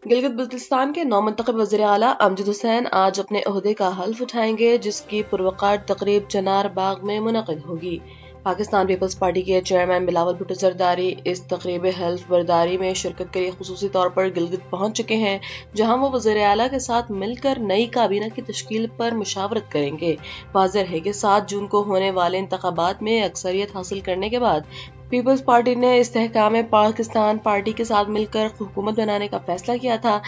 गिलगित बल्तिस्तान के नौमंतखब वज़ीर आला अमजद हुसैन आज अपने ओहदे का हल्फ उठाएंगे, जिसकी पुरवकार तकरीब चनार बाग में मुनक़िद होगी। पाकिस्तान पीपल्स पार्टी के चेयरमैन बिलावल भुट्टो ज़रदारी इस तकरीब हल्फ बर्दारी में शिरकत के लिए खुसूसी तौर पर गिलगित पहुंच चुके हैं, जहां वो वज़ीर आला के साथ मिलकर नई काबीना की तश्कील पर मुशावरत करेंगे। वाज़ेह है कि 7 जून को होने वाले इंतखाबात में अक्सरियत हासिल करने के बाद पीपल्स पार्टी ने इस्तेहकाम पाकिस्तान पार्टी के साथ मिलकर हुकूमत बनाने का फैसला किया था।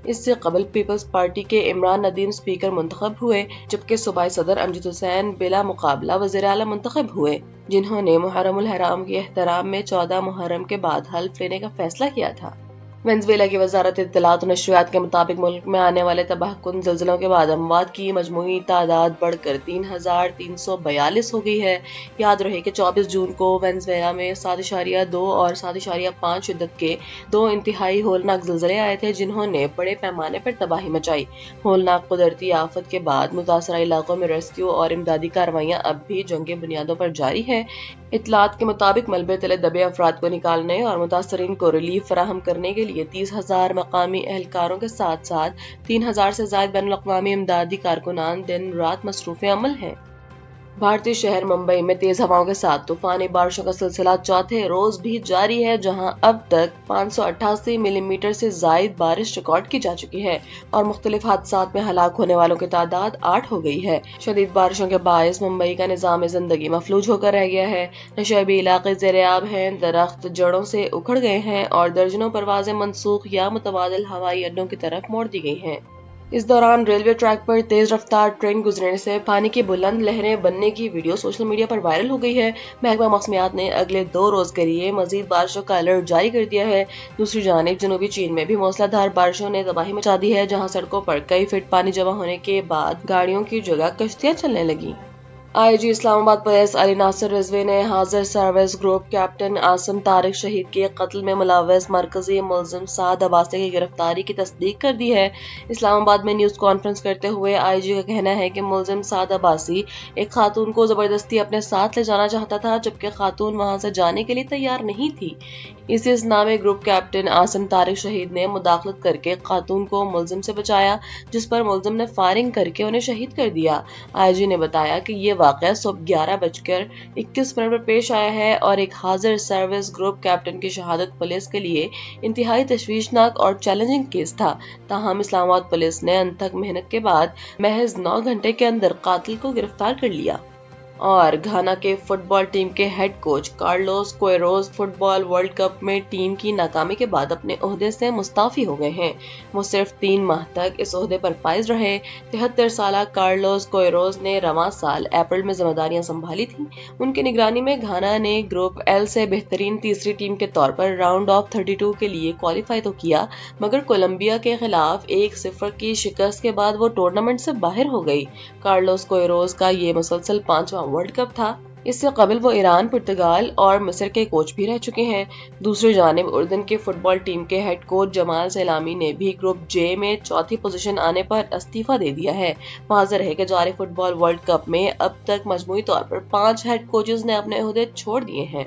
इससे कबल पीपल्स पार्टी के इमरान नदीम स्पीकर मुंतखब हुए, जबकि सूबाई सदर अमजद हुसैन बिला मुकाबला वज़ीर आला मुंतखब हुए, जिन्होंने मुहर्रमुल हराम के एहतराम में 14 मुहर्रम के बाद हल्फ लेने का फैसला किया था। वेनेज़ुएला की वजारत इत्तलात और नशरियात के मुताबिक मुल्क में आने वाले तबाहकुन ज़ल्ज़लों के बाद अमवात की मजमूई तादाद बढ़कर 3,342 हो गई है। याद रहे कि 24 जून को वेनेज़ुएला में 7.2 और 7.5 शिद्दत के 2 इंतहाई होलनाक ज़ल्ज़ले आए थे, जिन्होंने बड़े पैमाने पर तबाही मचाई। होलनाक कुदरती आफत के बाद मुतासरा इलाकों में रेस्क्यू और इमदादी कार्रवाइयाँ अब भी जंगी बुनियादों पर जारी है। इत्तलात के मुताबिक मलबे तले दबे अफराद को निकालने और मुतासरीन को रिलीफ फराहम करने के लिए 30,000 मकामी एहलकारों के साथ साथ 3,000 से ज्यादा बैनुल-अक़वामी इमदादी कारकुनान दिन रात मसरूफ़ अमल हैं। भारतीय शहर मुंबई में तेज हवाओं के साथ तूफानी बारिशों का सिलसिला चौथे रोज भी जारी है, जहां अब तक 588 मिलीमीटर से जायद बारिश रिकॉर्ड की जा चुकी है और मुख्तलिफ हादसात में हलाक होने वालों की तादाद 8 हो गई है। शदीद बारिशों के बायस मुंबई का निज़ाम जिंदगी मफलूज होकर रह गया है। नशेबी इलाके ज़ेर-ए-आब हैं, दरख्त जड़ों से उखड़ गए हैं और दर्जनों परवाजें मनसूख या मुतबादिल हवाई अड्डों की तरफ मोड़ दी गई हैं। इस दौरान रेलवे ट्रैक पर तेज रफ्तार ट्रेन गुजरने से पानी की बुलंद लहरें बनने की वीडियो सोशल मीडिया पर वायरल हो गई है। महकमा मौसमियात ने अगले 2 रोज के लिए मजीद बारिशों का अलर्ट जारी कर दिया है। दूसरी जानिब जनूबी चीन में भी मूसलाधार बारिशों ने तबाही मचा दी है, जहां सड़कों पर कई फीट पानी जमा होने के बाद गाड़ियों की जगह कश्तियां चलने लगी। आईजी इस्लामाबाद पुलिस अली नासिर रिजवी ने हाजिर service group captain Asim Tariq शहीद के कत्ल में मुलव्वस मरकजी मुलजिम साद अब्बासी की गिरफ्तारी की तस्दीक कर दी है। इस्लामाबाद में न्यूज कॉन्फ्रेंस करते हुए आईजी का कहना है कि मुलजिम साद अब्बासी एक खातून को जबरदस्ती अपने साथ ले जाना चाहता था, जबकि खातून वहां से जाने के लिए तैयार नहीं थी। इसी इसनामे ग्रुप कैप्टन आसिम तारिक शहीद ने मुदाखलत करके खातून को मुलजिम से बचाया, जिस पर मुलजिम ने फायरिंग करके उन्हें शहीद कर दिया। आईजी ने बताया कि ये वाक़या सुबह 11:21 पर पेश आया है और एक हाजिर सर्विस ग्रुप कैप्टन की शहादत पुलिस के लिए इंतहाई तशवीशनाक और चैलेंजिंग केस था। ताहम इस्लामाबाद पुलिस ने अनथक मेहनत के बाद महज 9 घंटे के अंदर कातिल को गिरफ्तार कर लिया। और घाना के फुटबॉल टीम के head coach Carlos Queiroz football world cup में टीम की नाकामी के बाद अपने ओहदे से मुस्ताफी हो गए हैं। वो सिर्फ 3 माह तक इस ओहदे पर फाइज रहे। 73 साल कार्लोस क्वेरोज ने रवां साल अप्रैल में जिम्मेदारियां संभाली थी। उनकी निगरानी में घाना ने ग्रुप एल से बेहतरीन तीसरी टीम के तौर पर राउंड ऑफ 32 के लिए क्वालिफाई तो किया, मगर कोलंबिया के खिलाफ 1-0 की शिकस्त के बाद वो टूर्नामेंट से बाहर हो गई। कार्लोस क्वेरोज का ये मुसलसल 5वां वर्ल्ड कप था। इससे कबल वो ईरान, पुर्तगाल और मिस्र के कोच भी रह चुके हैं। दूसरी जानिब उर्दन की फुटबॉल टीम के हेड कोच जमाल सलामी ने भी ग्रुप जे में चौथी पोजीशन आने पर इस्तीफा दे दिया है। वाज़ेह है कि जारी फुटबॉल वर्ल्ड कप में अब तक मजमूई तौर पर 5 हेड कोचेज ने अपने ओहदे छोड़ दिए हैं।